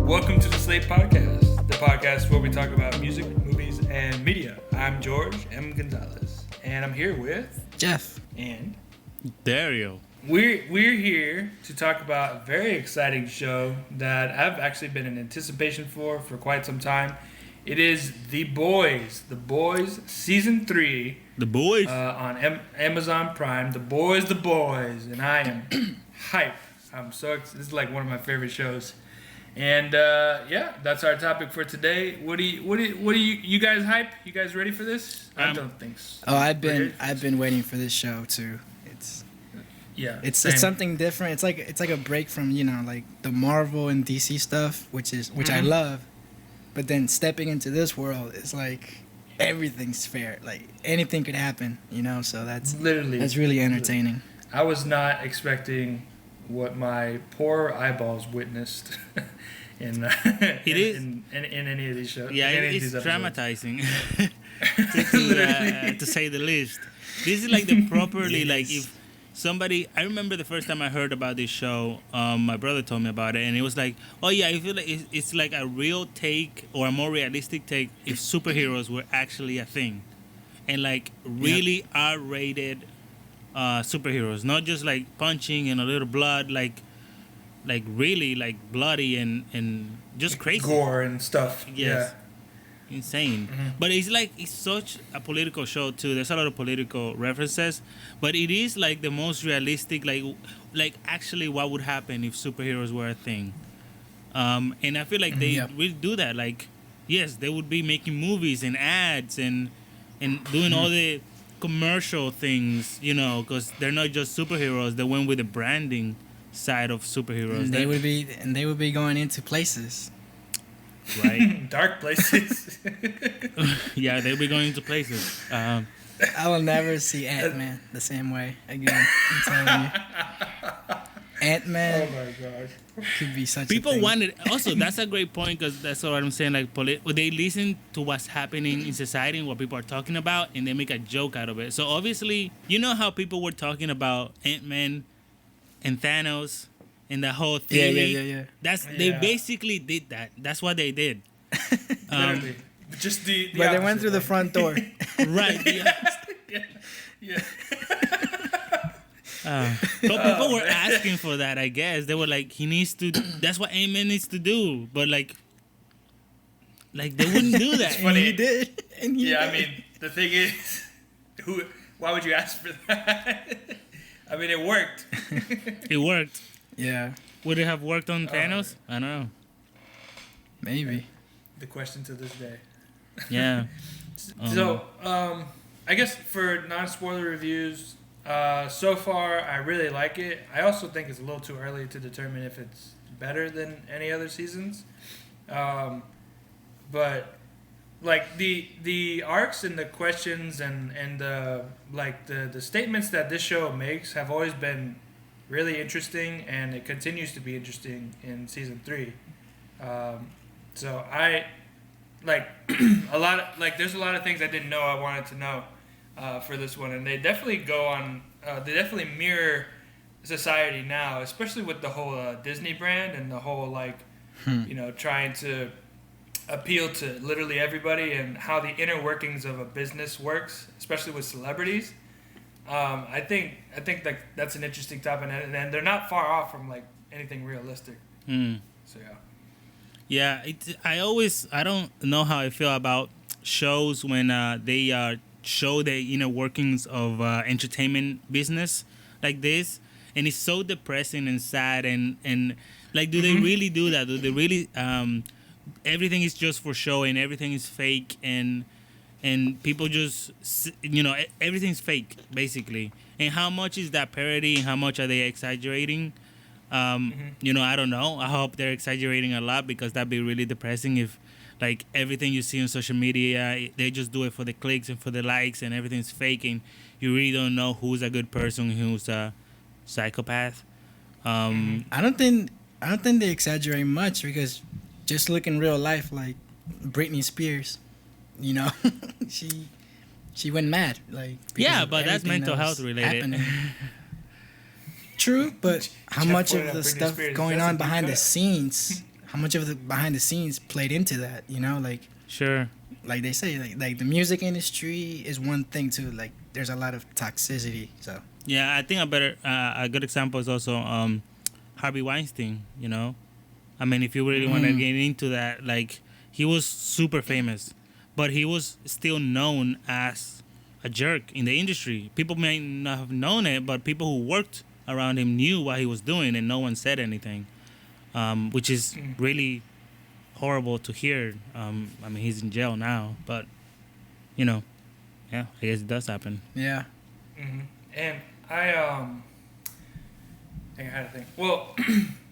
Welcome to the Slate Podcast, the podcast where we talk about music, movies, and media. I'm George M. Gonzalez, and I'm here with Jeff and Dario. We're here to talk about a very exciting show that I've actually been in anticipation for quite some time. It is The Boys Season 3. The Boys? On Amazon Prime. The Boys, and I am hype. I'm so excited. This is like one of my favorite shows. And that's our topic for today. What do you guys hype? You guys ready for this? I don't think so. Oh, I've been waiting for this show too. It's something different. It's like a break from, like the Marvel and DC stuff, which I love. But then stepping into this world is like everything's fair. Like anything could happen, so that's really entertaining. I was not expecting what my poor eyeballs witnessed in any of these shows. Yeah, it's traumatizing to say the least. This is like the properly like if somebody. I remember the first time I heard about this show. My brother told me about it, and it was like, oh yeah, I feel like it's like a real take or a more realistic take if superheroes were actually a thing, and like really R-rated. Superheroes, not just like punching and a little blood, like really like bloody and just crazy gore and stuff. Yes. Yeah, insane. Mm-hmm. But it's such a political show too. There's a lot of political references, but it is like the most realistic, like actually what would happen if superheroes were a thing. And I feel like they really do that. Like, yes, they would be making movies and ads and doing all the commercial things, because they're not just superheroes. They went with the branding side of superheroes. They would be going into places, right? Dark places. Yeah, they'll be going into places. I will never see Ant-Man the same way again. I'm telling you, Ant-Man. Oh my gosh. Could be such people a thing. wanted also that's a great point because that's what I'm saying, like they listen to what's happening in society and what people are talking about and they make a joke out of it. So obviously how people were talking about Ant-Man and Thanos and the whole theory. They basically did that. That's what they did. Just the but they went through the front door. Right. Yeah. So people were asking for that, I guess. They were like, he needs to, that's what Ant-Man needs to do. But like they wouldn't do that. It's funny. And he did. I mean, the thing is, why would you ask for that? I mean, it worked. It worked. Yeah. Would it have worked on Thanos? I don't know. Maybe. The question to this day. Yeah. So, I guess for non-spoiler reviews, so far, I really like it. I also think it's a little too early to determine if it's better than any other seasons. But like the arcs and the questions and the statements that this show makes have always been really interesting, and it continues to be interesting in season 3. So I like there's a lot of things I didn't know I wanted to know. For this one, and they definitely go on. They definitely mirror society now, especially with the whole Disney brand and the whole trying to appeal to literally everybody and how the inner workings of a business works, especially with celebrities. I think that's an interesting topic, and they're not far off from like anything realistic. So yeah. I don't know how I feel about shows when they show the inner workings of entertainment business like this, and it's so depressing and sad and like do they really do that? Do they really everything is just for show and everything is fake and people just everything's fake basically, and how much is that parody and how much are they exaggerating? I don't know. I hope they're exaggerating a lot because that'd be really depressing if like everything you see on social media, they just do it for the clicks and for the likes, and everything's fake, and you really don't know who's a good person, who's a psychopath. I don't think they exaggerate much because just look in real life, like Britney Spears, she went mad, like but that's mental health related. True, but how much of the stuff going on behind the scenes how much of the behind the scenes played into that, you know, like Sure. like they say, like the music industry is one thing too. Like there's a lot of toxicity. So Yeah, I think a good example is also Harvey Weinstein. You know, I mean, if you really want to get into that, like he was super famous, but he was still known as a jerk in the industry. People may not have known it, but people who worked around him knew what he was doing, and no one said anything, which is really horrible to hear. I mean, he's in jail now, but you know, yeah, I guess it does happen. yeah. Mm-hmm. And I had to think. Well,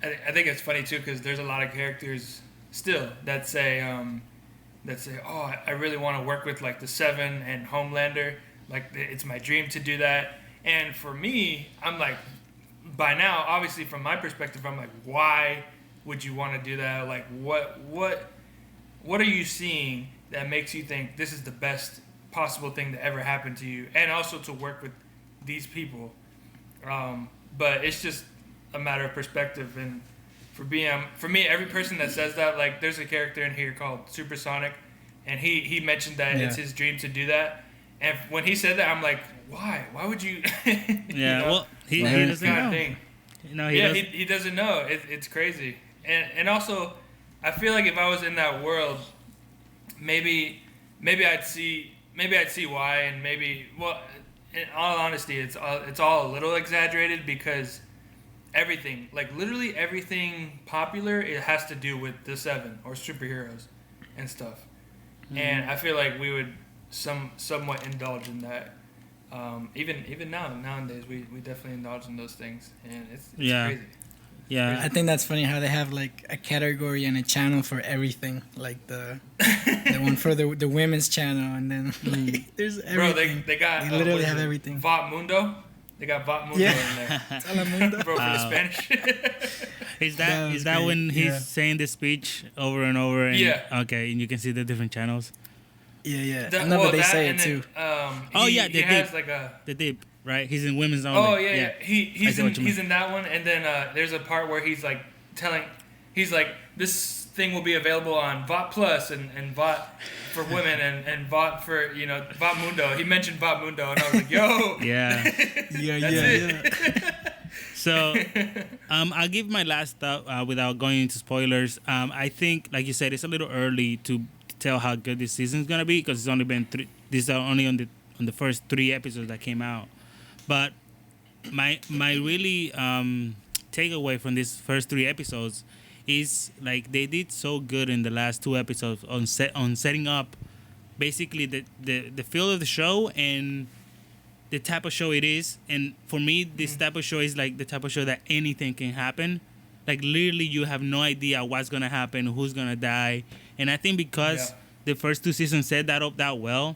I think it's funny too because there's a lot of characters still that say, oh, I really want to work with like the Seven and Homelander. Like it's my dream to do that. And for me, I'm like, by now, obviously from my perspective, I'm like, why would you want to do that? Like, what are you seeing that makes you think this is the best possible thing to ever happen to you? And also to work with these people. But it's just a matter of perspective. And for me, every person that says that, like, there's a character in here called Supersonic, and he mentioned that it's his dream to do that. And when he said that, I'm like, why? Why would you? Yeah, well, he doesn't know. Thing. You know, he doesn't know. It's crazy. And also, I feel like if I was in that world, maybe I'd see why, and maybe, well, in all honesty, it's all a little exaggerated because everything, like literally everything popular, it has to do with the Seven or superheroes and stuff. Mm-hmm. And I feel like we would somewhat indulge in that. Even nowadays, we definitely indulge in those things, and it's crazy. Yeah, I think that's funny how they have like a category and a channel for everything, like the one for the women's channel, and then like, there's everything. Bro, they got they literally have everything. Vot Mundo. They got Vot Mundo in there. Telemundo. Bro, for the Spanish. Is that when he's saying the speech over and over? And, okay, and you can see the different channels. Yeah. But they say it too. He has like the dip, right? He's in women's only. Oh yeah. He's in that one, and then there's a part where he's like he's like, this thing will be available on Vot Plus and Vot for women and Vot for Vot Mundo. He mentioned Vot Mundo, and I was like, yo. Yeah. Yeah. So, I'll give my last thought without going into spoilers. I think, like you said, it's a little early to tell how good this season's gonna be because it's only been these are only on the first 3 episodes that came out. But my really takeaway from these first 3 episodes is like they did so good in the last 2 episodes on setting up basically the feel of the show and the type of show it is. And for me, this type of show is like the type of show that anything can happen. Like literally, you have no idea what's gonna happen, who's gonna die. And I think because the first 2 seasons set that up that well,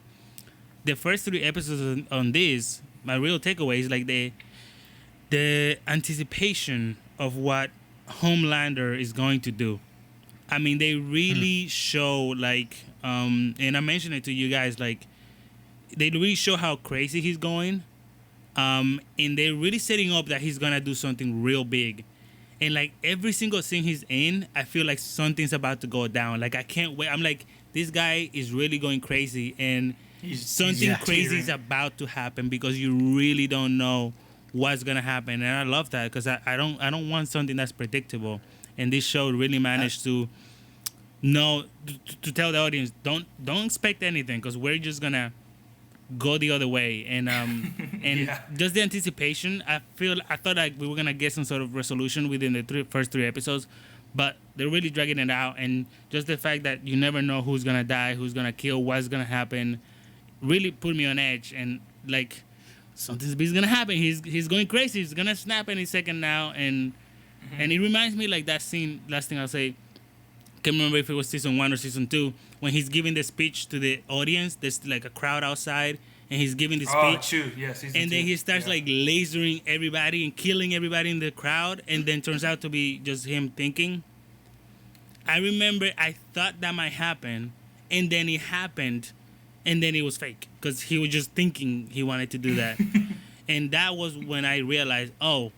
the first 3 episodes on this, my real takeaway is like the anticipation of what Homelander is going to do. I mean, they really show like, and I mentioned it to you guys, like they really show how crazy he's going, and they're really setting up that he's gonna do something real big. And like every single scene he's in, I feel like something's about to go down. Like I can't wait. I'm like, this guy is really going crazy, and something crazy is about to happen because you really don't know what's gonna happen. And I love that because I don't want something that's predictable. And this show really managed to tell the audience don't expect anything because we're just gonna go the other way. And just the anticipation, I thought like we were gonna get some sort of resolution within the first 3 episodes, but they're really dragging it out. And just the fact that you never know who's gonna die, who's gonna kill, what's gonna happen, really put me on edge. And like something's gonna happen. He's going crazy. He's gonna snap any second now. And it reminds me like that scene. Last thing I'll say. Can't remember if it was season 1 or season 2 when he's giving the speech to the audience. There's like a crowd outside, and he's giving the speech. Oh, true. Yeah, season and 2. Then he starts like lasering everybody and killing everybody in the crowd, and then turns out to be just him thinking. I remember I thought that might happen, and then it happened, and then it was fake because he was just thinking he wanted to do that. And that was when I realized, oh,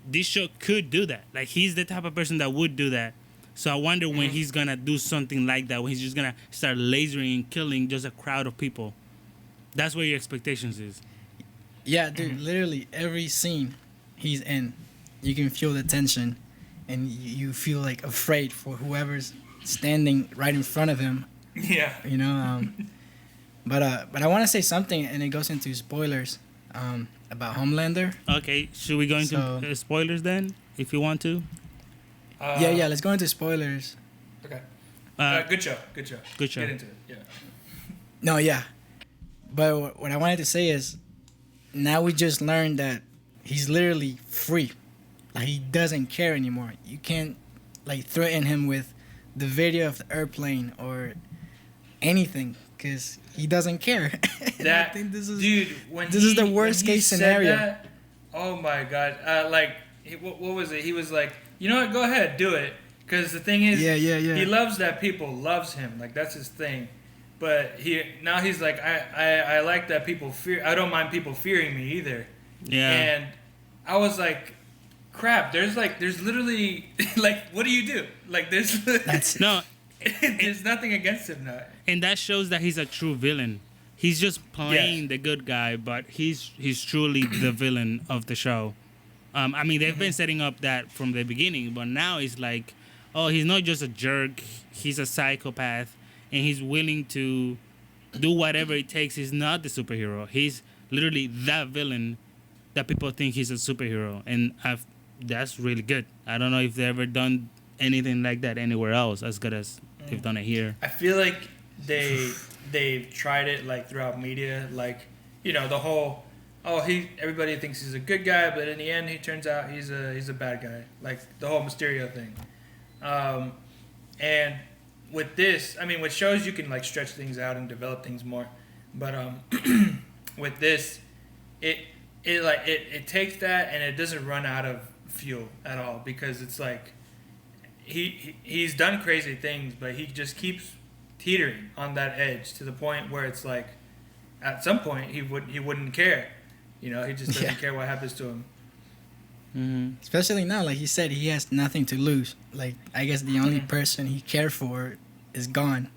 this show could do that. Like he's the type of person that would do that. So I wonder when he's gonna do something like that, when he's just gonna start lasering and killing just a crowd of people. That's where your expectations is. Yeah, dude, literally every scene he's in, you can feel the tension, and you feel like afraid for whoever's standing right in front of him. Yeah. You know, but I want to say something, and it goes into spoilers about Homelander. Okay, should we go into spoilers then, if you want to? Yeah, let's go into spoilers. Okay. Good show. Get into it. Yeah. No, yeah. But what I wanted to say is, now we just learned that he's literally free. Like, he doesn't care anymore. You can't, like, threaten him with the video of the airplane or anything, because he doesn't care. That, I think this is the worst case scenario. That, oh my God. What was it? He was like, you know what? Go ahead, do it. Because the thing is, he loves that people loves him. Like, that's his thing. But he's like, I like that people fear. I don't mind people fearing me either. Yeah. And I was like, crap. There's literally like, what do you do? Like, there's there's nothing against him now. And that shows that he's a true villain. He's just playing the good guy, but he's truly the villain of the show. I mean, they've been setting up that from the beginning, but now it's like, oh, he's not just a jerk. He's a psychopath, and he's willing to do whatever it takes. He's not the superhero. He's literally that villain that people think he's a superhero, and that's really good. I don't know if they've ever done anything like that anywhere else as good as they've done it here. I feel like they've tried it like throughout media, like, you know, the whole everybody thinks he's a good guy, but in the end he turns out he's a bad guy, like the whole Mysterio thing. And with this, I mean, with shows you can like stretch things out and develop things more, but with this, it takes that and it doesn't run out of fuel at all, because it's like he's done crazy things, but he just keeps teetering on that edge to the point where it's like at some point he wouldn't care, you know, he just doesn't care what happens to him. Mm-hmm. Especially now, like he said, he has nothing to lose. Like, I guess the only person he cared for is gone.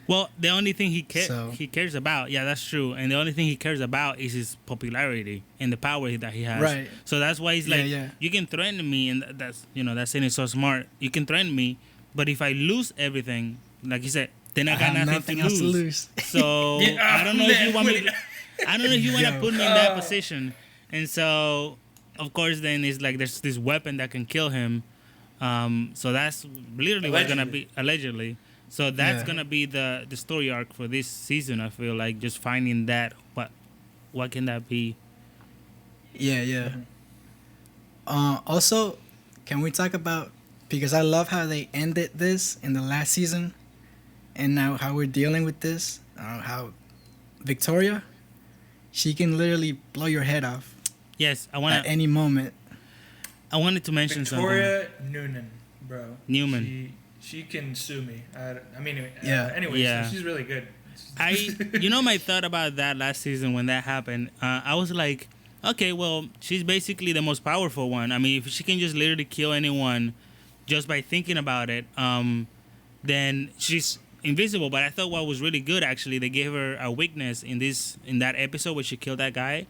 Well, the only thing he cares about, yeah, that's true. And the only thing he cares about is his popularity and the power that he has. Right. So that's why he's like, you can threaten me, and that's, you know, that saying is so smart. You can threaten me, but if I lose everything, like you said, then I got nothing else to lose. So I don't know if you want me. I don't know if you want to put me in that position. And so, of course, then it's like there's this weapon that can kill him. So that's literally what's gonna be allegedly. So that's gonna be the story arc for this season. I feel like just finding that what can that be? Yeah. Also, can we talk about, because I love how they ended this in the last season, and now how we're dealing with this. How Victoria, she can literally blow your head off. Yes, I want at any moment. I wanted to mention Victoria Noonan, bro. Newman. She can sue me. I mean, anyway, she's really good. My thought about that last season when that happened, I was like, okay, well, she's basically the most powerful one. I mean, if she can just literally kill anyone just by thinking about it, then she's invisible. But I thought what was really good, actually, they gave her a weakness in that episode where she killed that guy.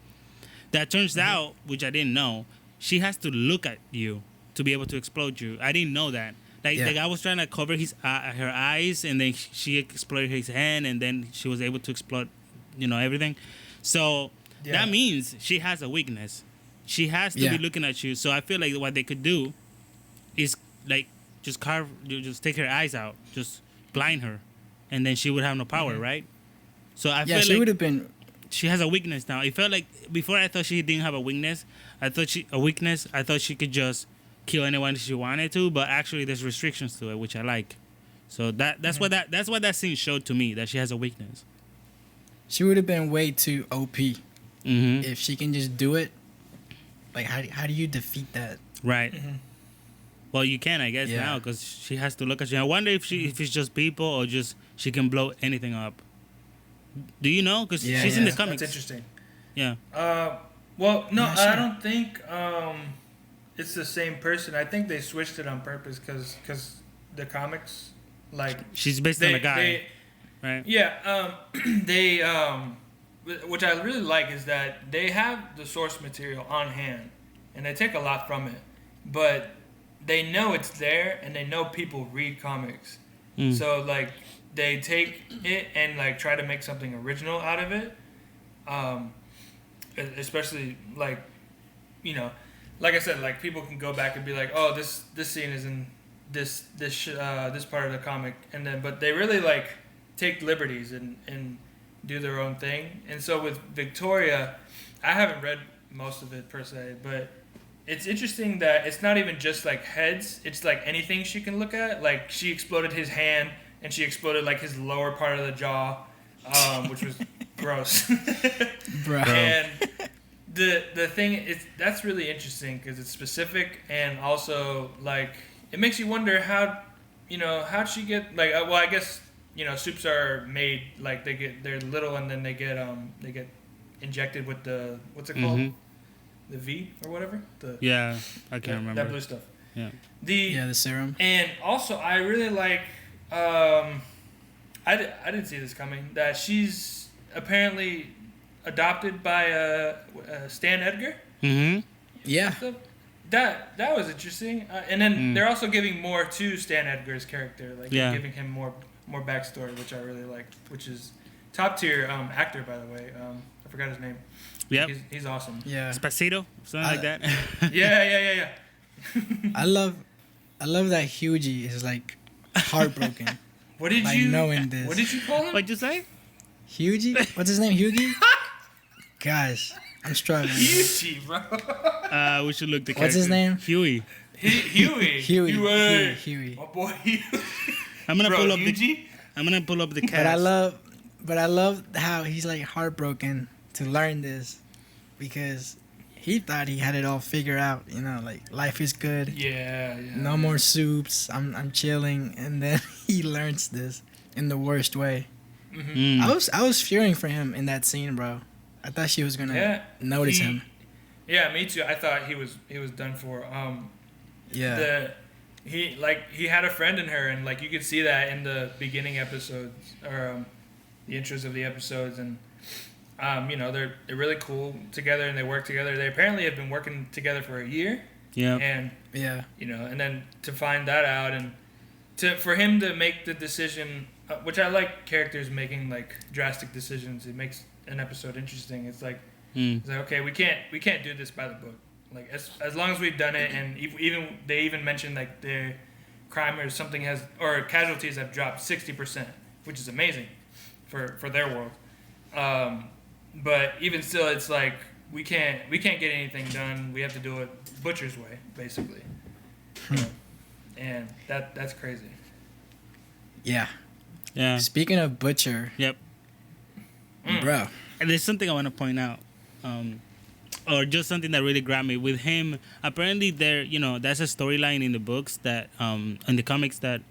That turns out, which I didn't know, she has to look at you to be able to explode you. I didn't know that. Like, the guy was trying to cover her eyes, and then she exploded his hand, and then she was able to explode, everything. So that means she has a weakness. She has to be looking at you. So I feel like what they could do is like just take her eyes out, just blind her, and then she would have no power, right? So I feel she would have been. She has a weakness now. It felt like before I thought she didn't have a weakness. I thought she could just kill anyone she wanted to, but actually there's restrictions to it, which I like. So that's what that scene showed to me, that she has a weakness. She would have been way too OP if she can just do it. Like, how do you defeat that? Right. Mm-hmm. Well, you can, I guess, now, because she has to look at you. I wonder if it's just people or just she can blow anything up. Do you know? Because she's in the comics. That's interesting. Yeah. Well, no, I don't think it's the same person. I think they switched it on purpose because the comics. Like she's based on a guy, right? Yeah. They which I really like is that they have the source material on hand, and they take a lot from it, but they know it's there, and they know people read comics, so like they take it and like try to make something original out of it, especially like, you know, like I said, like people can go back and be like, oh, this scene is in this part of the comic, and then but they really like take liberties and do their own thing. And so with Victoria, I haven't read most of it per se, but it's interesting that it's not even just like heads, it's like anything she can look at. Like she exploded his hand, and she exploded like his lower part of the jaw, which was gross. Bro. And the thing is, that's really interesting because it's specific, and also like it makes you wonder how'd she get like well, I guess, you know, soups are made like they're little, and then they get injected with the, what's it called, the V or whatever, I can't remember that blue stuff, the serum. And also I really like I didn't see this coming, that she's apparently adopted by Stan Edgar. Yeah. So that was interesting, and then they're also giving more to Stan Edgar's character, like giving him more backstory, which I really like, which is top tier actor, by the way. I forgot his name. Yep. He's awesome. Yeah. Spacito, something like that. Yeah. I love that Hughie is like heartbroken. What did you knowing this? What did you call him? What'd you say? Hughie? What's his name? Hughie? Gosh, I'm struggling. Hughie, bro. We should look the character. What's his name? Huey. Huey. My boy Huey. I'm gonna pull up the cast. But I love how he's like heartbroken to learn this, because he thought he had it all figured out. You know, like life is good. Yeah. No more soups. I'm chilling, and then he learns this in the worst way. Mm-hmm. I was fearing for him in that scene, bro. I thought she was gonna notice him. Yeah, me too. I thought he was done for. He had a friend in her, and like you could see that in the beginning episodes, or the intros of the episodes, and you know, they're really cool together, and they work together. They apparently have been working together for a year. Yeah. And you know, and then to find that out, and for him to make the decision, which I like characters making like drastic decisions. It makes an episode interesting. It's like, it's like, okay, we can't do this by the book. Like as long as we've done it, and they even mentioned like the crime or something or casualties have dropped 60%, which is amazing for their world. But even still, it's like we can't get anything done. We have to do it Butcher's way, basically. And that's crazy. Yeah. Yeah. Speaking of Butcher. Yep. Bro. And there's something I want to point out. Or just something that really grabbed me with him. Apparently, that's a storyline in the books that, in the comics, that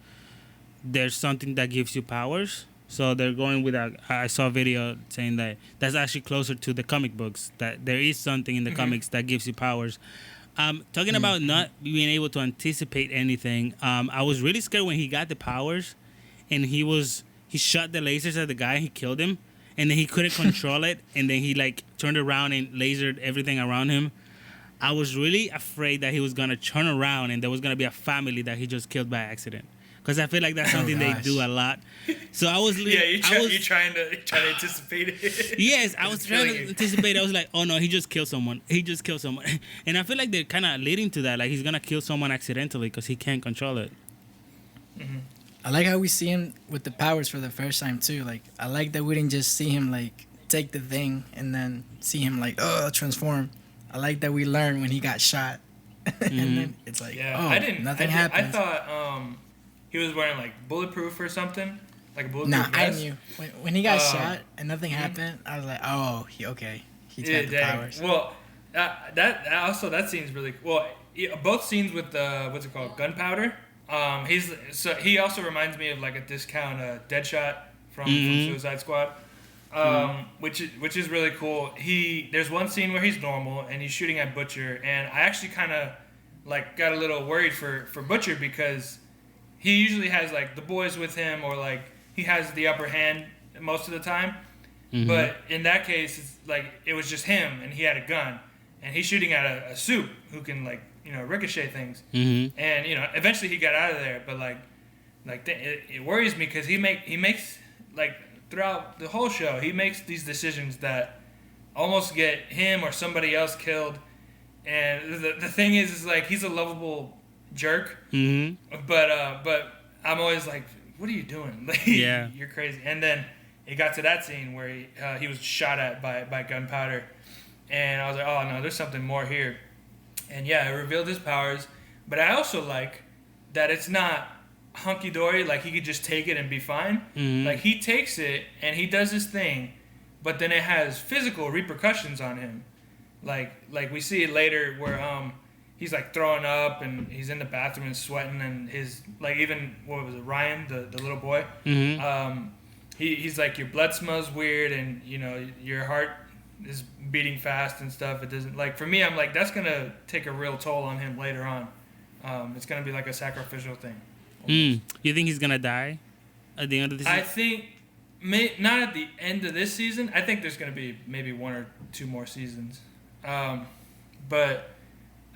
there's something that gives you powers. So they're going with I saw a video saying that that's actually closer to the comic books, that there is something in the comics that gives you powers. Talking about not being able to anticipate anything, I was really scared when he got the powers, and he shot the lasers at the guy, he killed him. And then he couldn't control it, and then he like turned around and lasered everything around him. I was really afraid that he was gonna turn around and there was gonna be a family that he just killed by accident, because I feel like that's something they do a lot. So I was you're trying to anticipate it. Yes, I was trying to anticipate. I was like, oh no, he just killed someone. And I feel like they're kind of leading to that, like he's gonna kill someone accidentally because he can't control it. Mm-hmm. I like how we see him with the powers for the first time too. Like I like that we didn't just see him like take the thing and then see him like transform. I like that we learned when he got shot, and then it's like nothing happens. I thought he was wearing like bulletproof or something, like a bulletproof vest. I knew when he got shot and nothing happened. I was like, he's got the powers. Well, that scene's really well. Both scenes with the what's it called, gunpowder. He also reminds me of like a discount Deadshot from Suicide Squad, which is really cool. There's one scene where he's normal and he's shooting at Butcher, and I actually kind of like got a little worried for Butcher, because he usually has like the boys with him, or like he has the upper hand most of the time. Mm-hmm. But in that case, it's like it was just him, and he had a gun, and he's shooting at a soup who can like ricochet things. Mm-hmm. And eventually he got out of there, but it worries me because he makes like throughout the whole show he makes these decisions that almost get him or somebody else killed. And the thing is like he's a lovable jerk. Mm-hmm. But I'm always like, what are you doing? Like, yeah, you're crazy. And then it got to that scene where he was shot at by gunpowder, and I was like, oh no, there's something more here. And yeah, it revealed his powers, but I also like that it's not hunky dory. Like he could just take it and be fine. Mm-hmm. Like he takes it and he does his thing, but then it has physical repercussions on him. Like we see it later where he's like throwing up and he's in the bathroom and sweating, and his like even what was it, Ryan, the little boy. Mm-hmm. He's like, your blood smells weird, and your heart is beating fast and stuff. It doesn't, like, for me, I'm like, that's gonna take a real toll on him later on. It's gonna be like a sacrificial thing. You think he's gonna die at the end of the season? I think not at the end of this season. I think there's gonna be maybe 1 or 2 more seasons, but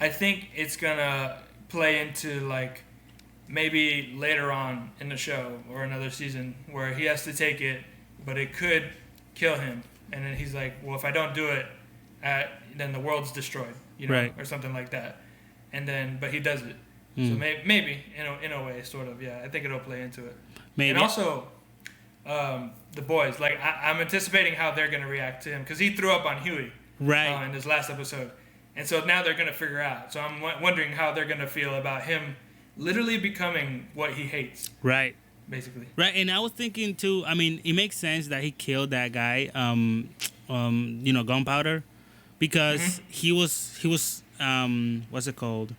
I think it's gonna play into like maybe later on in the show or another season where he has to take it, but it could kill him. And then he's like, well, if I don't do it, then the world's destroyed, right, or something like that. And then, but he does it. So maybe in a way, sort of, yeah. I think it'll play into it. Maybe. And also, the boys, like I'm anticipating how they're gonna react to him because he threw up on Huey, right, in his last episode, and so now they're gonna figure out. So I'm wondering how they're gonna feel about him literally becoming what he hates. Right. Basically. Right, and I was thinking too, I mean, it makes sense that he killed that guy, Gunpowder, because he was what's it called?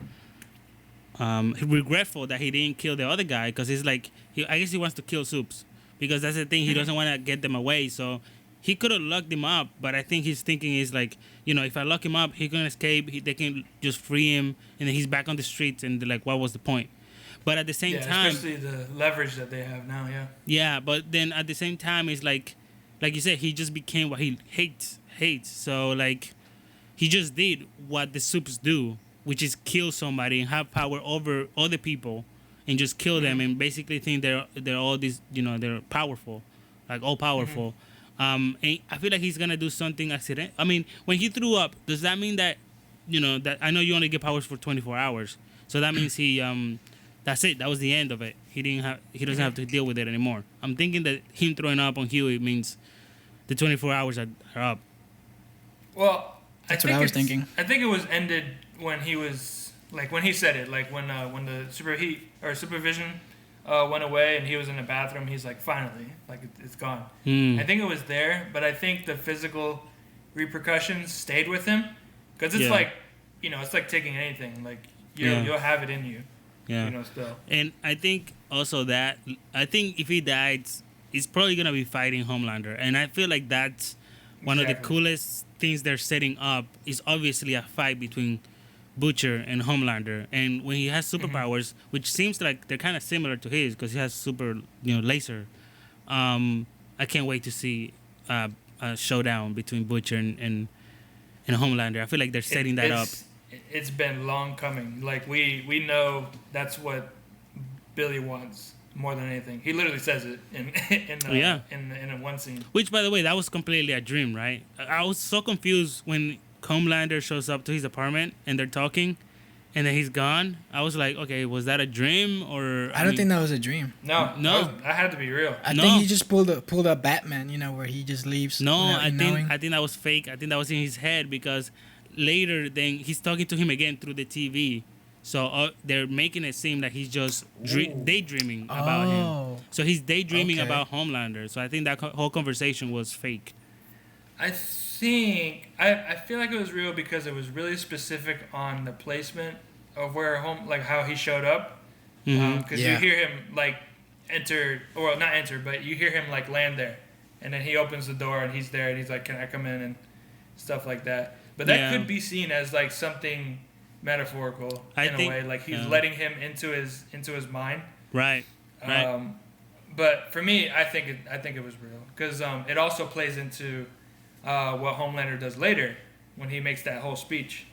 Regretful that he didn't kill the other guy, because he's like, I guess he wants to kill Soups, because that's the thing, he doesn't want to get them away, so he could have locked him up, but I think his thinking is like, if I lock him up, he can escape, they can just free him, and then he's back on the streets, and they're like, what was the point? But at the same time, especially the leverage that they have now, yeah. Yeah, but then at the same time, it's like you said, he just became what he hates. So like, he just did what the Soups do, which is kill somebody and have power over other people, and just kill them, and basically think they're all these, they're powerful, like all powerful. And I feel like he's gonna do something accident. I mean, when he threw up, does that mean that, that I know you only get powers for 24 hours, so that means he that's it. That was the end of it. He doesn't have to deal with it anymore. I'm thinking that him throwing up on Huey means the 24 hours are up. Well, that's what I was thinking. I think it was ended when he was like when he said it, like when the supervision went away and he was in the bathroom. He's like, finally, like it's gone. I think it was there, but I think the physical repercussions stayed with him because it's like, it's like taking anything. Like you'll have it in you. Yeah. Still. And I think also that if he dies, he's probably gonna be fighting Homelander, and I feel like that's one of the coolest things they're setting up. Is obviously a fight between Butcher and Homelander, and when he has superpowers, which seems like they're kind of similar to his because he has super laser. I can't wait to see a showdown between Butcher and Homelander. I feel like they're setting that up. It's been long coming. Like we know that's what Billy wants more than anything. He literally says it in one scene. Which, by the way, that was completely a dream, right? I was so confused when Homelander shows up to his apartment and they're talking, and then he's gone. I was like, okay, was that a dream or? I don't think that was a dream. No, that had to be real. I think he just pulled a Batman, where he just leaves. No, I think that was fake. I think that was in his head because later then he's talking to him again through the TV. So they're making it seem like he's just daydreaming about him. So he's daydreaming about Homelander. So I think that whole conversation was fake. I feel like it was real because it was really specific on the placement of where how he showed up. Because you hear him like enter, or not enter, but you hear him like land there, and then he opens the door and he's there and he's like, "Can I come in?" and stuff like that. But that could be seen as like something metaphorical in a way, like he's letting him into his mind. Right. Right. But for me, I think it was real because it also plays into what Homelander does later when he makes that whole speech.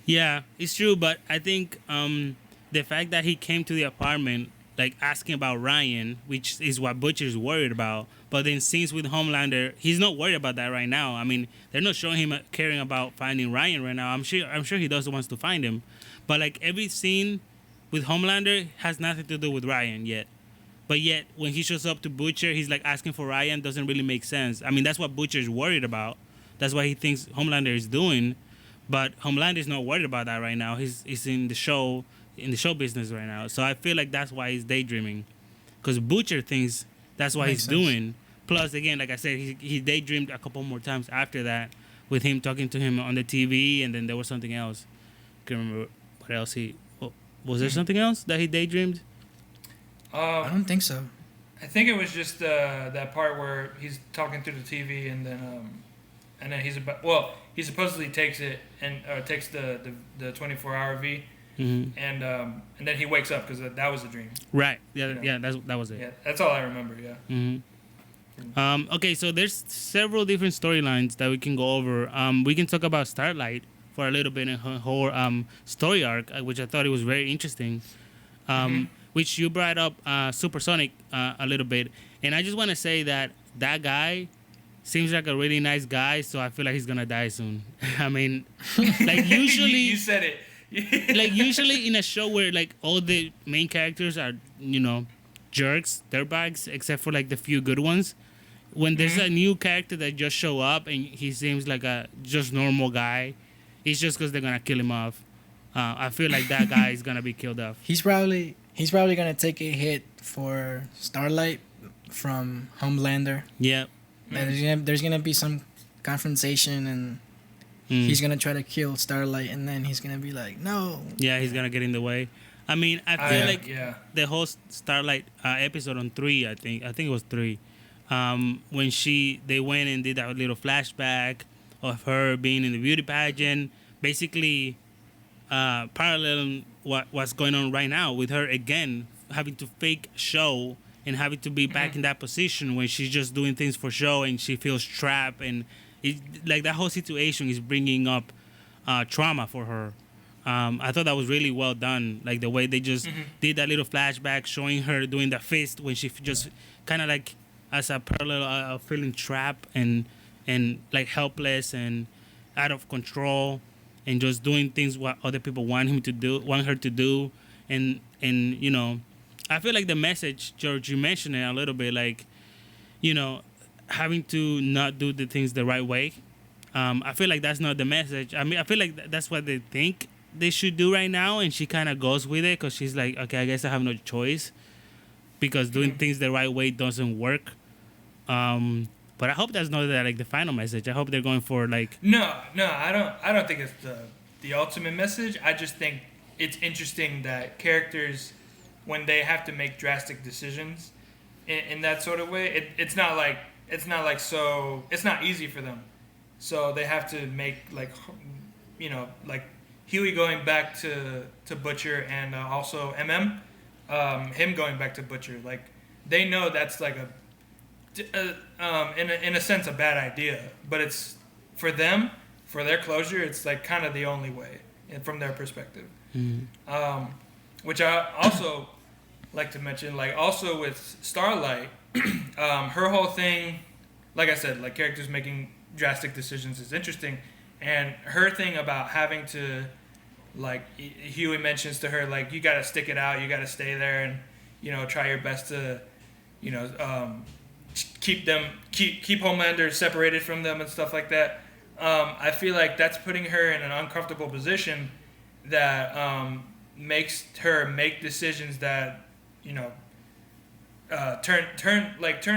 Yeah, it's true, but I think the fact that he came to the apartment like asking about Ryan, which is what Butcher's worried about, but then scenes with Homelander, he's not worried about that right now. I mean, they're not showing him caring about finding Ryan right now. I'm sure he does wants to find him, but like every scene with Homelander has nothing to do with Ryan yet. But yet, when he shows up to Butcher, he's like asking for Ryan. Doesn't really make sense. I mean, that's what Butcher's worried about. That's what he thinks Homelander is doing. But Homelander is not worried about that right now. He's in the show business right now. So I feel like that's why he's daydreaming, because Butcher thinks that's what he's doing. Plus, again, like I said, he daydreamed a couple more times after that, with him talking to him on the TV, and then there was something else. I can't remember what else was there something else that he daydreamed? I don't think so. I think it was just that part where he's talking through the TV, and then he supposedly takes it and takes the 24-hour V, and then he wakes up because that was a dream. Right. Yeah. That was it. Yeah, that's all I remember. Yeah. Mm-hmm. Okay, so there's several different storylines that we can go over. We can talk about Starlight for a little bit in her whole story arc, which I thought it was very interesting. Which you brought up Supersonic a little bit. And I just want to say that guy seems like a really nice guy, so I feel like he's going to die soon. I mean, like usually... you said it. Like usually in a show where like all the main characters are, jerks, dirtbags, except for like the few good ones. When there's a new character that just show up and he seems like a just normal guy, it's just because they're going to kill him off. I feel like that guy is going to be killed off. He's probably gonna take a hit for Starlight from Homelander. Yeah. There's gonna be some confrontation, and he's gonna try to kill Starlight, and then he's gonna be like, no. Yeah, he's gonna get in the way. I mean, I feel like the whole Starlight episode on 3, I think it was 3, when they went and did that little flashback of her being in the beauty pageant, basically paralleling what's going on right now with her again, having to fake show and having to be back in that position when she's just doing things for show and she feels trapped, and like that whole situation is bringing up trauma for her. I thought that was really well done, like the way they just did that little flashback showing her doing the fist when she just kind of like as a parallel of feeling trapped and like helpless and out of control, and just doing things what other people want her to do, and I feel like the message, George, you mentioned it a little bit, like having to not do the things the right way. I feel like that's not the message. I mean, I feel like that's what they think they should do right now, and she kind of goes with it because she's like, okay, I guess I have no choice because doing things the right way doesn't work. But I hope that's not like the final message. I hope they're going for like... No, I don't think it's the ultimate message. I just think it's interesting that characters, when they have to make drastic decisions in that sort of way, it's not easy for them. So they have to make like Huey going back to Butcher, and also him going back to Butcher. Like they know that's like in a sense a bad idea, but it's for them, for their closure, it's like kind of the only way from their perspective. Which I also like to mention, like also with Starlight, her whole thing, like I said, like characters making drastic decisions is interesting, and her thing about having to, like Huey mentions to her, like you got to stick it out, you got to stay there, and try your best to keep Homelander separated from them and stuff like that. I feel like that's putting her in an uncomfortable position that makes her make decisions that turn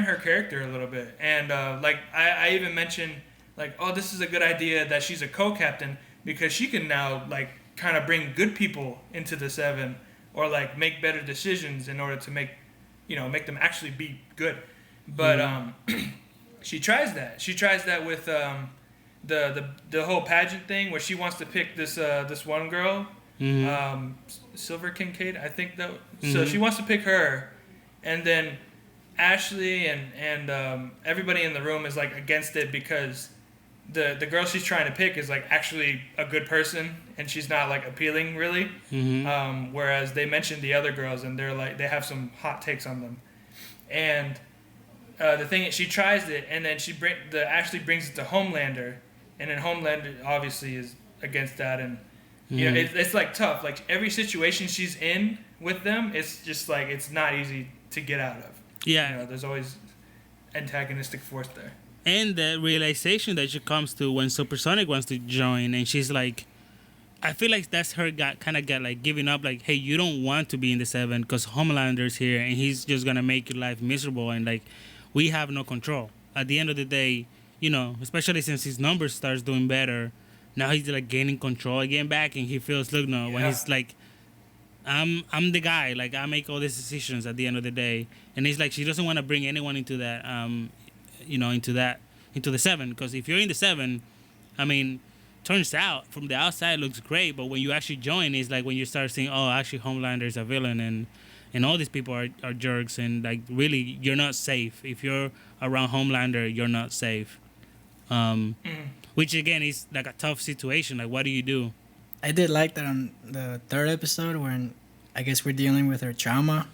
her character a little bit. And like I even mentioned, like, oh, this is a good idea that she's a co-captain, because she can now like kind of bring good people into the Seven, or like make better decisions in order to make them actually be good. But she tries that. She tries that with the whole pageant thing, where she wants to pick this one girl Silver Kincaid, I think that. So she wants to pick her, and then Ashley and everybody in the room is like against it because the girl she's trying to pick is like actually a good person and she's not like appealing really. Whereas they mentioned the other girls and they're like they have some hot takes on them, and the thing is she tries it and then Ashley brings it to Homelander, and then Homelander obviously is against that, and you know it's like tough. Like every situation she's in with them, it's just like it's not easy to get out of. Yeah, you know, there's always antagonistic force there. And the realization that she comes to when Supersonic wants to join, and she's like, I feel like that's her kind of like giving up, like, hey, you don't want to be in the 7 because Homelander's here and he's just gonna make your life miserable, and like we have no control. At the end of the day, you know, especially since his numbers starts doing better, now he's like gaining control again back, and he feels look no when he's like, I'm the guy, like I make all these decisions at the end of the day, and it's like she doesn't want to bring anyone into that you know, into the 7, because if you're in the 7, I mean, turns out from the outside looks great, but when you actually join, it's like when you start seeing, oh, actually Homelander is a villain, and all these people are jerks, and like really you're not safe if you're around Homelander. You're not safe, which again is like a tough situation. Like, what do you do? I did like that on the 3rd episode when I guess we're dealing with her trauma.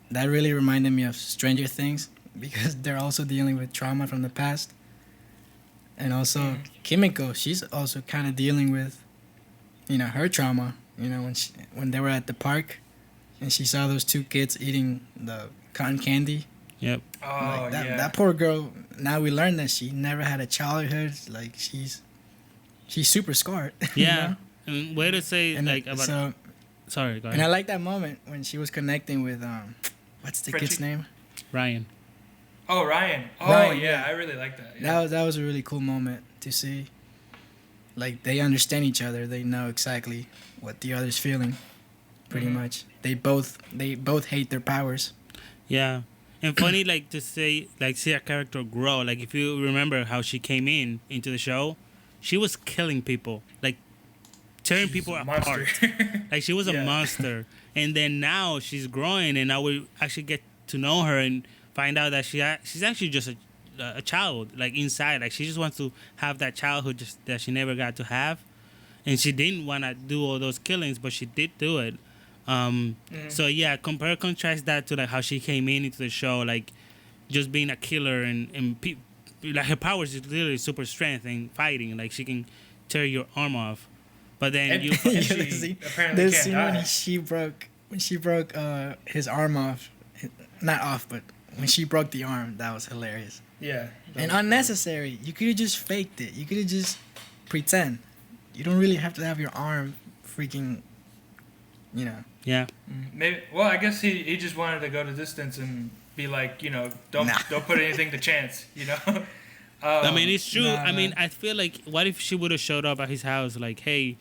That really reminded me of Stranger Things, because they're also dealing with trauma from the past. And also Kimiko, she's also kind of dealing with, you know, her trauma. You know, when they were at the park and she saw those 2 kids eating the cotton candy. Yep. Oh, like that poor girl, now we learned that she never had a childhood. Like she's super scarred. Yeah. You know? And way to say and like about so, sorry, go ahead. And I like that moment when she was connecting with what's the kid's name? Ryan. Oh, Ryan. Oh, Ryan, yeah, I really like that. Yeah. That was a really cool moment to see. Like, they understand each other. They know exactly what the other's feeling, pretty much. They both hate their powers. Yeah. And funny, like, to say, like, see a character grow. Like, if you remember how she came into the show, she was killing people. Like, tearing people apart. Like, she was a monster. And then now she's growing, and now we actually get to know her and find out that she's actually just a child, like inside, like she just wants to have that childhood that she never got to have, and she didn't want to do all those killings, but she did do it. So yeah, contrast that to like how she came into the show, like just being a killer and like her powers is literally super strength and fighting, like she can tear your arm off, but then you she apparently can't die. When she broke his arm off, not off, but when she broke the arm, that was hilarious. Yeah. And unnecessary. You could have just faked it. You could have just pretend. You don't really have to have your arm freaking, you know. Yeah. Maybe. Well, I guess he just wanted to go the distance and be like, you know, don't put anything to chance, you know. I mean, it's true. I mean, I feel like, what if she would have showed up at his house like, hey,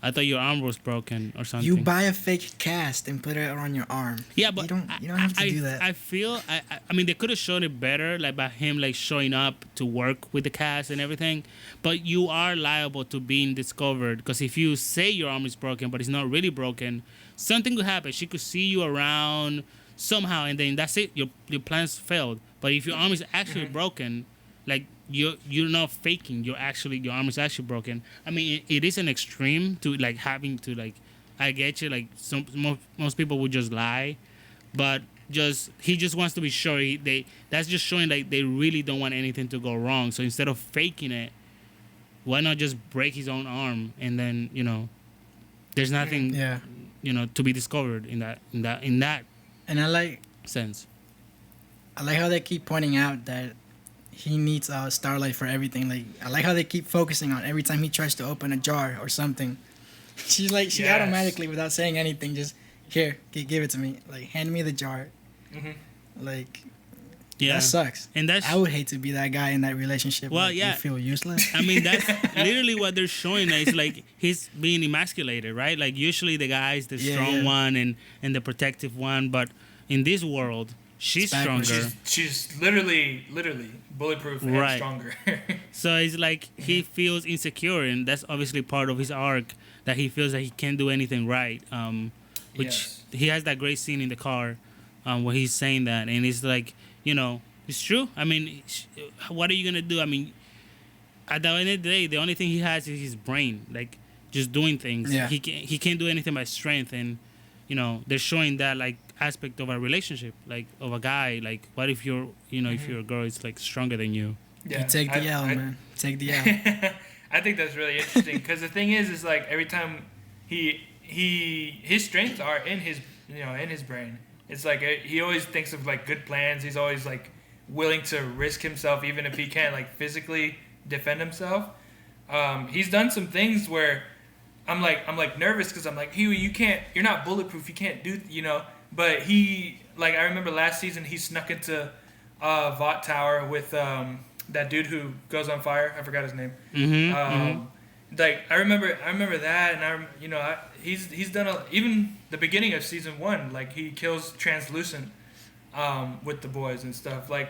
I thought your arm was broken or something. You buy a fake cast and put it on your arm. Yeah, but you don't have to do that. I feel I mean they could have shown it better, like by him like showing up to work with the cast and everything. But you are liable to being discovered, because if you say your arm is broken but it's not really broken, something could happen. She could see you around somehow, and then that's it. Your plans failed. But if your arm is actually broken, like you're not faking. Your arm is actually broken. I mean, it is an extreme to like having to like. I get you. Like most people would just lie, but he just wants to be sure. That's just showing like they really don't want anything to go wrong. So instead of faking it, why not just break his own arm, and then there's nothing to be discovered in that. And I like sense. I like how they keep pointing out that he needs Starlight for everything. Like, I like how they keep focusing on every time he tries to open a jar or something. She automatically, without saying anything, just, here, give it to me. Like, hand me the jar. Like, that sucks. And I would hate to be that guy in that relationship. Well, you feel useless. I mean, that's literally what they're showing. It's like he's being emasculated, right? Like, usually the guy is the strong one and the protective one, but in this world, she's stronger. She's literally bulletproof and stronger. So it's like he feels insecure, and that's obviously part of his arc. that he feels that he can't do anything right. Which yes. He has that great scene in the car, where he's saying that, and it's like, it's true. I mean, what are you gonna do? I mean, at the end of the day, the only thing he has is his brain, like just doing things. Yeah. He can't do anything by strength, and they're showing that like aspect of a relationship, like of a guy. Like, what if you're if you're a girl, it's like stronger than you. Yeah, you take the L, man. Take the L. I think that's really interesting because the thing is like every time his strengths are in his in his brain. It's like he always thinks of like good plans. He's always like willing to risk himself even if he can't like physically defend himself. He's done some things where I'm like nervous because I'm like, Huey, you're not bulletproof. You can't do But he I remember last season he snuck into Vought Tower with that dude who goes on fire. I forgot his name. Like I remember that, and he's done even the beginning of season 1. Like he kills Translucent with the boys and stuff. Like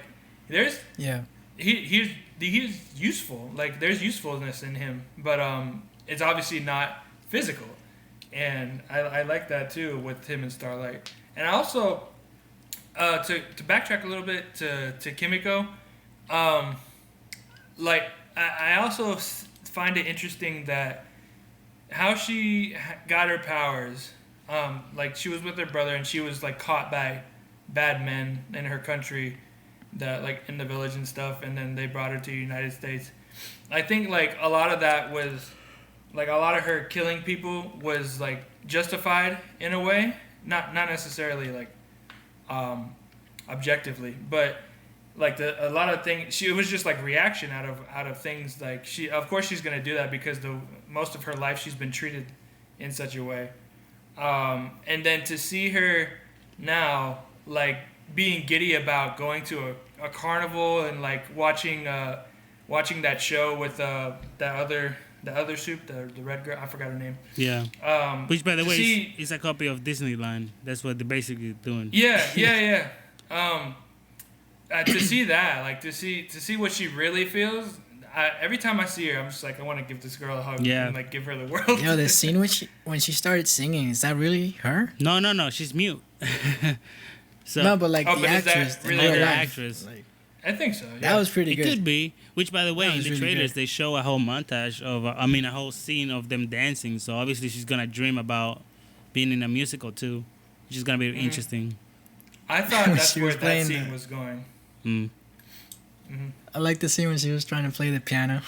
there's he's useful. Like there's usefulness in him, but it's obviously not physical, and I like that too with him and Starlight. And I also to backtrack a little bit to Kimiko, I also find it interesting that how she got her powers. Like she was with her brother and she was like caught by bad men in her country, that like in the village and stuff, and then they brought her to the United States. I think like a lot of that was like a lot of her killing people was like justified in a way, not necessarily like objectively, but like a lot of things, it was just like reaction out of things. Like of course she's gonna do that because most of her life she's been treated in such a way, and then to see her now like being giddy about going to a carnival and like watching that show with the other soup, the red girl, I forgot her name. Yeah. Which by the way is a copy of Disneyland. That's what they're basically doing. Yeah. To see that, like to see what she really feels. Every time I see her, I'm just like, I want to give this girl a hug and like give her the world. The scene when she started singing, is that really her? No, she's mute. So, no, but like the actress, really the actress. Like, I think so. Yeah. That was pretty good. It could be. Which, by the way, in the really trailers, good. they show a whole montage of, a whole scene of them dancing. So obviously, she's gonna dream about being in a musical too, which is gonna be interesting. I thought that's where that scene was going. I like the scene when she was trying to play the piano.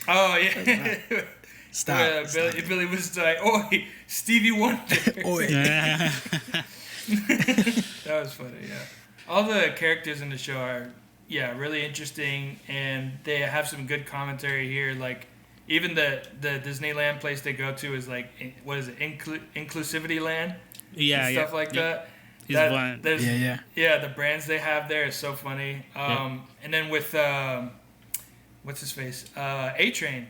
Oh yeah. Stop. Billy was like, "Oi, Stevie Wonder." Oi. That was funny. Yeah. All the characters in the show are really interesting, and they have some good commentary here. Like even the Disneyland place they go to is like, what is it, inclusivity land? Stuff like that. The brands they have there is so funny. And then with what's his face, A-Train,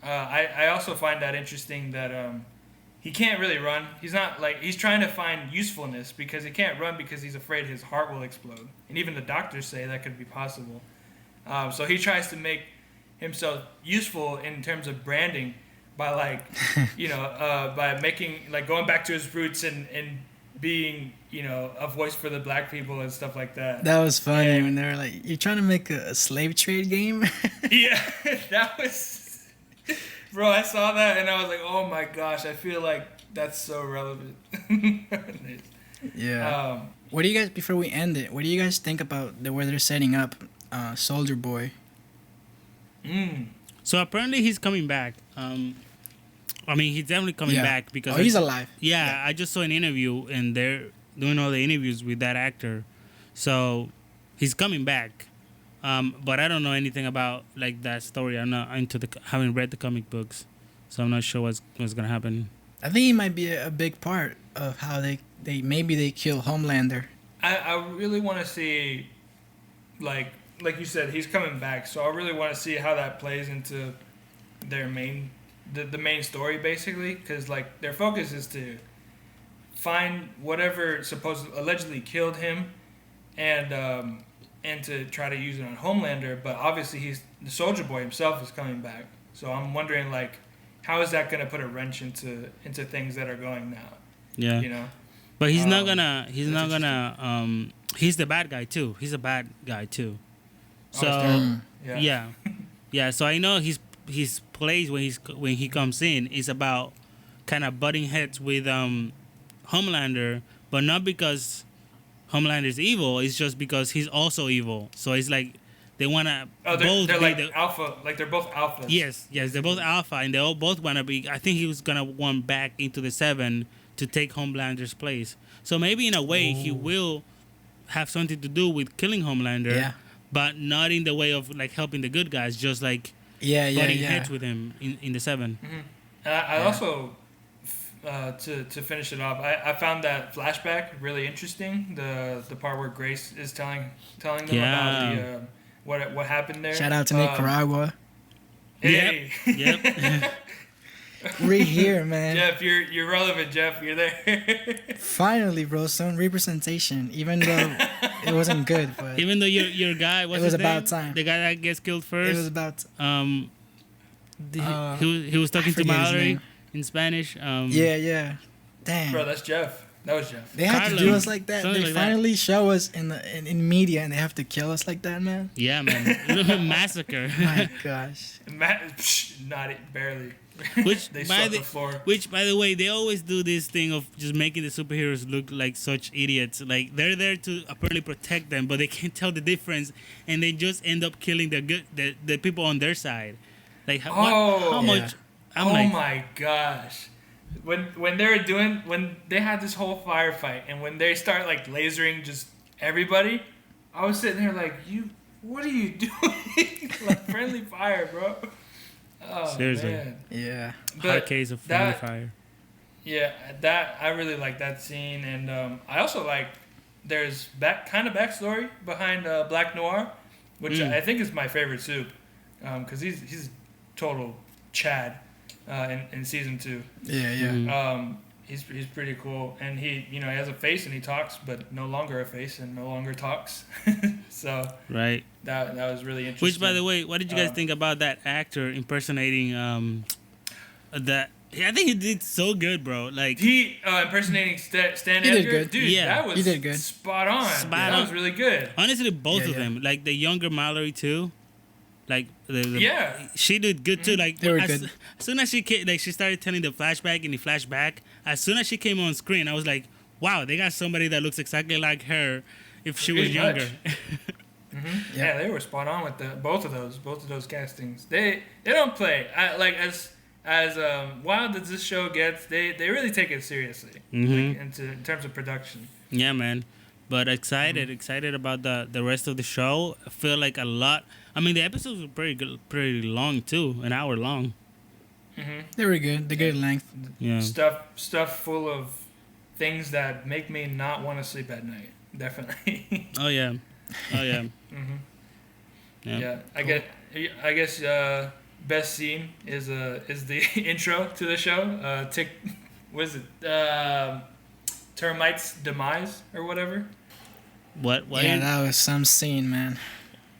I also find that interesting that he can't really run. He's not like, he's trying to find usefulness because he can't run because he's afraid his heart will explode, and even the doctors say that could be possible. So he tries to make himself useful in terms of branding by like by making, like, going back to his roots and being, a voice for the black people and stuff like that. That was funny when they were like, "You're trying to make a slave trade game?" Yeah, that was, bro. I saw that and I was like, "Oh my gosh!" I feel like that's so relevant. Yeah. What do you guys, before we end it, what do you guys think about where they're setting up Soldier Boy? So apparently he's coming back. He's definitely coming back because he's alive. Yeah, I just saw an interview and they're doing all the interviews with that actor, so he's coming back. But I don't know anything about like that story. I'm not haven't read the comic books, so I'm not sure what's gonna happen. I think he might be a big part of how they kill Homelander. I really want to see, like you said, he's coming back, so I really want to see how that plays into their main story, basically, because like their focus is to find whatever allegedly killed him, and to try to use it on Homelander. But obviously the Soldier Boy himself is coming back, so I'm wondering like how is that going to put a wrench into things that are going now? Yeah. You know. But he's not gonna. He's not gonna. He's the bad guy too. He's a bad guy too. So yeah. Yeah. So I know his plays when he comes in is about kind of butting heads with Homelander, but not because Homelander's evil. It's just because he's also evil. So it's like they wanna both they're be like the alpha. Like they're both alphas. Yes, they're both alpha, and they all both wanna be. I think he was gonna want back into the 7 to take Homelander's place. So maybe in a way he will have something to do with killing Homelander, but not in the way of like helping the good guys, just like butting heads with him in the 7. Mm-hmm. I also, to finish it off, I found that flashback really interesting. The part where Grace is telling them about what happened there. Shout out to Nicaragua. Hey. Yep. We're here, man. Jeff, you're relevant, Jeff. You're there. Finally, bro, some representation. Even though it wasn't good, but even though your guy, it was about time. The guy that gets killed first. It was about. He was talking to Mallory in Spanish. Yeah. Damn. Bro, that's Jeff. That was Jeff. They have to do us like that. They finally show us in media, and they have to kill us like that, man. Yeah, man. Massacre. My gosh. Not it, barely. Which they swept the floor. Which, by the way, they always do this thing of just making the superheroes look like such idiots. Like they're there to apparently protect them, but they can't tell the difference, and they just end up killing the people on their side. Like how much? Oh my gosh. When they had this whole firefight, and when they start like lasering just everybody, I was sitting there like, what are you doing? Like friendly fire, bro. Oh, seriously. Man. Yeah. Hard case of friendly fire. Yeah, I really like that scene, and I also like there's backstory behind Black Noir, which I think is my favorite soup, because he's total Chad. In season 2. Yeah. He's pretty cool, and he has a face and he talks, but no longer a face and no longer talks. So right. That was really interesting. Which, by the way, what did you guys think about that actor impersonating that? I think he did so good, bro. Like he impersonating Stan Edgar. Did good. Dude, that was he did good. Spot on. That was really good. Honestly, both of them, like the younger Mallory too. Like she did good too. Like they were good. As soon as she came, like she started telling the flashback and the flashback. As soon as she came on screen, I was like, "Wow, they got somebody that looks exactly like her if she was younger." Mm-hmm. Yeah, they were spot on with both of those castings. They don't play. As wild as this show gets, they really take it seriously in terms of production. Yeah, man. But excited about the rest of the show. I feel like a lot. I mean, the episodes were pretty long too, an hour long. Mm-hmm. They were good. They're good length. Yeah. Stuff full of things that make me not want to sleep at night. Definitely. Oh yeah. Mm-hmm. Yeah. I guess best scene is the intro to the show. What is it? Termite's demise or whatever. What? Yeah, that was some scene, man.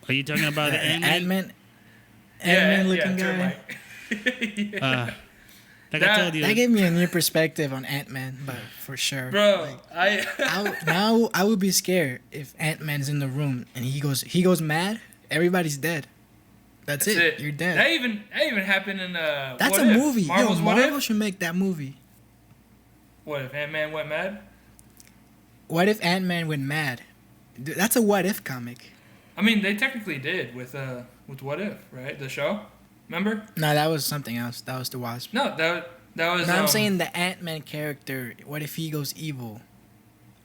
Are you talking about the Ant-Man? Ant-Man looking guy. Yeah. I told you. That gave me a new perspective on Ant-Man, but for sure. Bro, I would be scared if Ant-Man's in the room and he goes mad. Everybody's dead. That's it. You're dead. That even happened in That's a movie. Marvel should make that movie. What if Ant-Man went mad? What if Ant-Man went mad? That's a what if comic. I mean, they technically did with What If, right? The show, remember? No, that was something else. That was the Wasp. No, that was. No, I'm saying the Ant-Man character. What if he goes evil?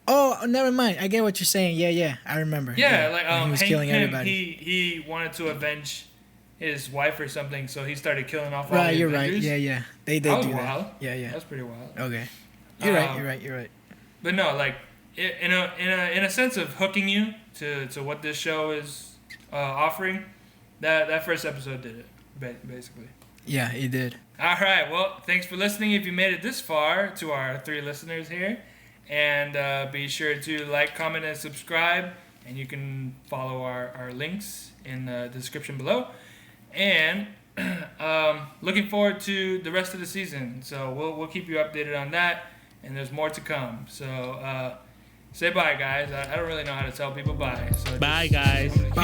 Oh, never mind. I get what you're saying. Yeah, I remember. Yeah, like he was killing everybody. He wanted to avenge his wife or something, so he started killing off all the Avengers. Right. Yeah. They did that do was wild. that. Yeah. That's pretty wild. Okay. You're right. But no, like in a sense of hooking you to what this show is offering, that first episode did it basically. Yeah, it did. All right. Well, thanks for listening. If you made it this far, to our 3 listeners here, and be sure to like, comment, and subscribe. And you can follow our links in the description below. And looking forward to the rest of the season. So we'll keep you updated on that, and there's more to come. So say bye, guys. I don't really know how to tell people bye. So bye, guys. Bye.